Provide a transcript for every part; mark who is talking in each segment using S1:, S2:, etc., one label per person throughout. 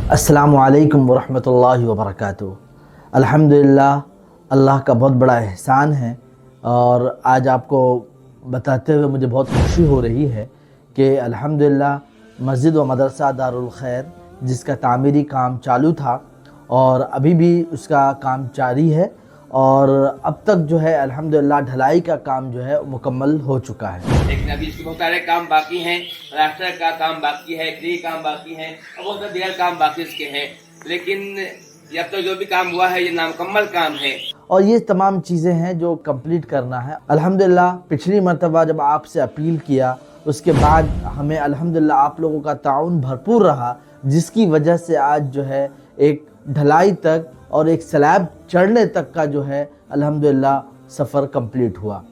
S1: अस्सलामु अलैकुम वरहमतुल्लाहि वबरकातुहू। अल्हम्दुलिल्लाह, अल्लाह का बहुत बड़ा एहसान है और आज आपको बताते हुए मुझे बहुत खुशी हो रही है कि अल्हम्दुलिल्लाह मस्जिद व मदरसा दारुल खैर जिसका तामीरी काम चालू था और अभी भी उसका काम जारी है और अब तक जो है अल्हम्दुलिल्लाह ढलाई का काम जो है मुकम्मल हो चुका है।
S2: लेकिन अभी इसके बहुत सारे काम बाकी हैं, राष्ट्र का काम बाकी है, गृह काम बाकी है और बहुत सारे दीगर काम बाकी इसके हैं। लेकिन अब तक जो भी काम हुआ है ये नामुकम्मल काम है
S1: और ये तमाम चीज़ें हैं जो कंप्लीट करना है। अल्हम्दुलिल्लाह पिछली मरतबा जब आपसे अपील किया उसके बाद हमें अल्हम्दुलिल्लाह आप लोगों का ताउन भरपूर रहा, जिसकी वजह से आज जो है एक ढलाई तक और एक स्लैब चढ़ने तक का जो है अल्हम्दुलिल्लाह सफ़र कंप्लीट हुआ।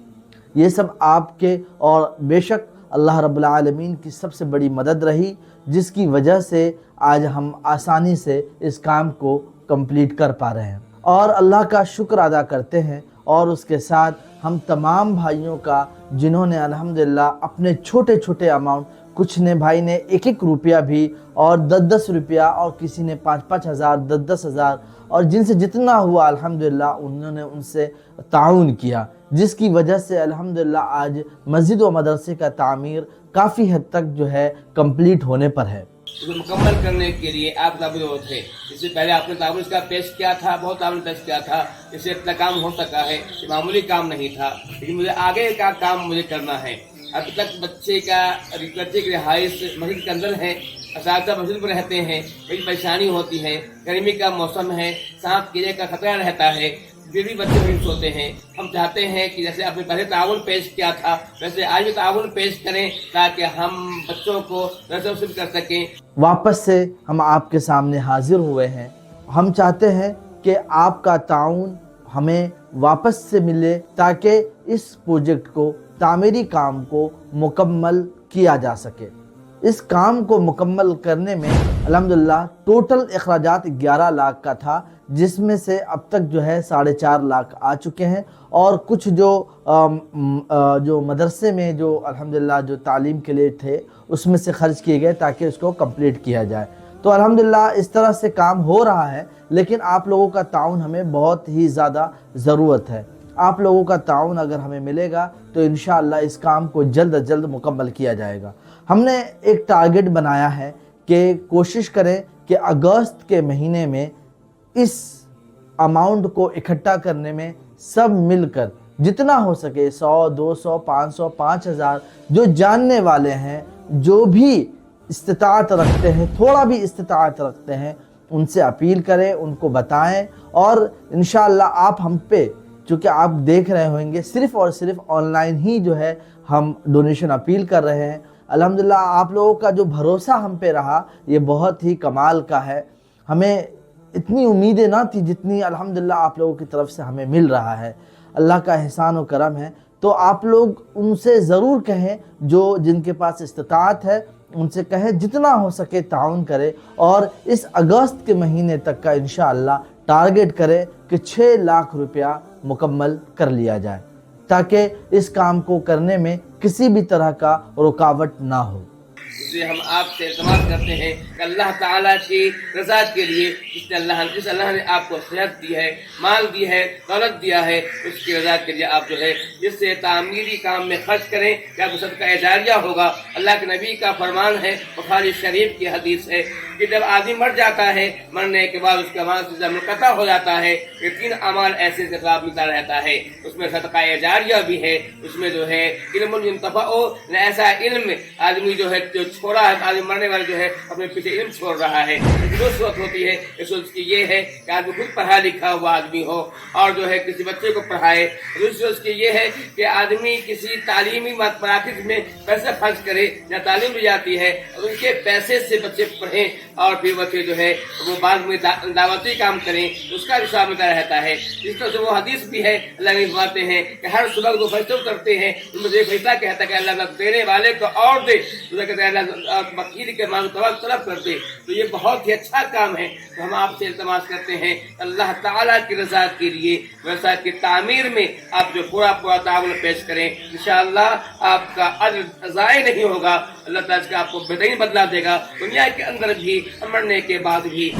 S1: ये सब आपके और बेशक अल्लाह रब्बुल आलमीन की सबसे बड़ी मदद रही, जिसकी वजह से आज हम आसानी से इस काम को कंप्लीट कर पा रहे हैं और अल्लाह का शुक्र अदा करते हैं। और उसके साथ हम तमाम भाइयों का जिन्होंने अल्हम्दुलिल्लाह अपने छोटे छोटे अमाउंट, कुछ ने भाई ने 1-1 रुपया भी और 10-10 रुपया और किसी ने 5-5 हज़ार 10-10 हज़ार और जिनसे जितना हुआ अल्हम्दुलिल्लाह उन्होंने उनसे ताउन किया, जिसकी वजह से अल्हम्दुलिल्लाह आज मस्जिद व मदरसे का तामीर काफ़ी हद तक जो है कंप्लीट होने पर है।
S2: इसको मुकम्मल करने के लिए आप ताबुल थे। इससे पहले आपने ताबुल इसका पेश किया था, बहुत ताबुल पेश किया था, इससे इतना काम हो सका है। ये मामूली काम नहीं था, लेकिन मुझे आगे का काम मुझे करना है। अभी तक बच्चे की रिहाइश मस्जिद के अंदर है, असातिज़ा मस्जिद में रहते हैं, बड़ी परेशानी होती है, गर्मी का मौसम है, सांप कीड़े का खतरा रहता है, फिर भी बच्चे वहीं सोते हैं। हम चाहते हैं कि जैसे आपने पहले ताउन पेश किया था वैसे आज भी ताउन पेश करें ताकि हम बच्चों को नज़र कर सकें।
S1: वापस से हम आपके सामने हाजिर हुए हैं। हम चाहते हैं कि आपका ताउन हमें वापस से मिले ताकि इस प्रोजेक्ट को, तामीरी काम को मुकम्मल किया जा सके। इस काम को मुकम्मल करने में अल्हम्दुलिल्लाह टोटल अखराजात 11 लाख का था, जिसमें से अब तक जो है 4.5 लाख आ चुके हैं और कुछ जो मदरसे में जो अल्हम्दुलिल्लाह जो तालीम के लिए थे उसमें से खर्च किए गए ताकि उसको कंप्लीट किया जाए। तो अल्हम्दुलिल्लाह इस तरह से काम हो रहा है, लेकिन आप लोगों का ताउन हमें बहुत ही ज़्यादा ज़रूरत है। आप लोगों का ताउन अगर हमें मिलेगा तो इंशाअल्लाह इस काम को जल्द अज जल्द मुकम्मल किया जाएगा। हमने एक टारगेट बनाया है कि कोशिश करें कि अगस्त के महीने में इस अमाउंट को इकट्ठा करने में सब मिलकर जितना हो सके 100, 200, 500, 5000 जो जानने वाले हैं, जो भी इस्तिताअत रखते हैं, थोड़ा भी इस्तिताअत रखते हैं, उनसे अपील करें, उनको बताएं और इंशाअल्लाह आप हम पे, चूँकि आप देख रहे होंगे सिर्फ़ और सिर्फ ऑनलाइन ही जो है हम डोनेशन अपील कर रहे हैं। अल्हम्दुलिल्लाह आप लोगों का जो भरोसा हम पे रहा ये बहुत ही कमाल का है। हमें इतनी उम्मीदें ना थी जितनी अल्हम्दुलिल्लाह आप लोगों की तरफ से हमें मिल रहा है। अल्लाह का एहसान और करम है। तो आप लोग उनसे ज़रूर कहें, जो जिनके पास इस्तिताअत है उनसे कहें जितना हो सके ताउन करें और इस अगस्त के महीने तक का इंशाअल्लाह टारगेट करें कि 6 लाख रुपया मुकम्मल कर लिया जाए ताकि इस काम को करने में किसी भी तरह का रुकावट ना हो।
S2: इसलिए हम आपसे इल्तिमास करते हैं कि अल्लाह ताला की रज़ा के लिए जिस अल्लाह ने आपको सेहत दी है, माल दी है, दौलत दिया है, उसकी रज़ा के लिए आप जो है इससे तामीरी काम में खर्च करें कि आपको सदका जारिया होगा। अल्लाह के नबी का फरमान है, बुखारी शरीफ की हदीस है कि जब आदमी मर जाता है, मरने के बाद उसके अमाल से मुनक़ता हो जाता है, ये 3 अमाल ऐसे से सवाब मिलता रहता है। उसमें सदका जारिया भी है, उसमें जो है इल्मुन युंतफ़अ, ऐसा इल्म आदमी जो है छोड़ा है, आदमी मरने वाले जो है अपने पीछे इल्म छोड़ रहा है। जो सूरत होती है इस उसकी ये है कि आदमी खुद पढ़ा लिखा हुआ आदमी हो और जो है किसी बच्चे को पढ़ाए। दूसरी उसकी ये है कि आदमी किसी तालीमी मराकज़ में पैसे खर्च करे, जहाँ तालीम दी जाती है, उनके पैसे से बच्चे पढ़ें और फिर बच्चे जो है वो बाद में दावती काम करें, उसका भी सवाब मिलता रहता है। इस तरह से वो हदीस भी है, अल्लाह ने फरमाते हैं कि हर सुबह को फरिश्ते उतरते हैं, उनमें एक फरिश्ता कहता है कि अल्लाह देने वाले को और दे, दूसरा कहता है अल्लाह मकीर के मांग तलब कर दे। तो ये बहुत ही अच्छा काम है। तो हम आपसे इल्तिमास करते हैं अल्लाह ताला की रज़ा के लिए व्यवसाय की तामीर में आप जो पूरा ताउन पेश करें, इंशाअल्लाह आपका अज्र ज़ाय नहीं होगा, اللہ تعالیٰ اس کا آپ کو بہترین بدلا دے گا دنیا کے اندر بھی مرنے کے بعد بھی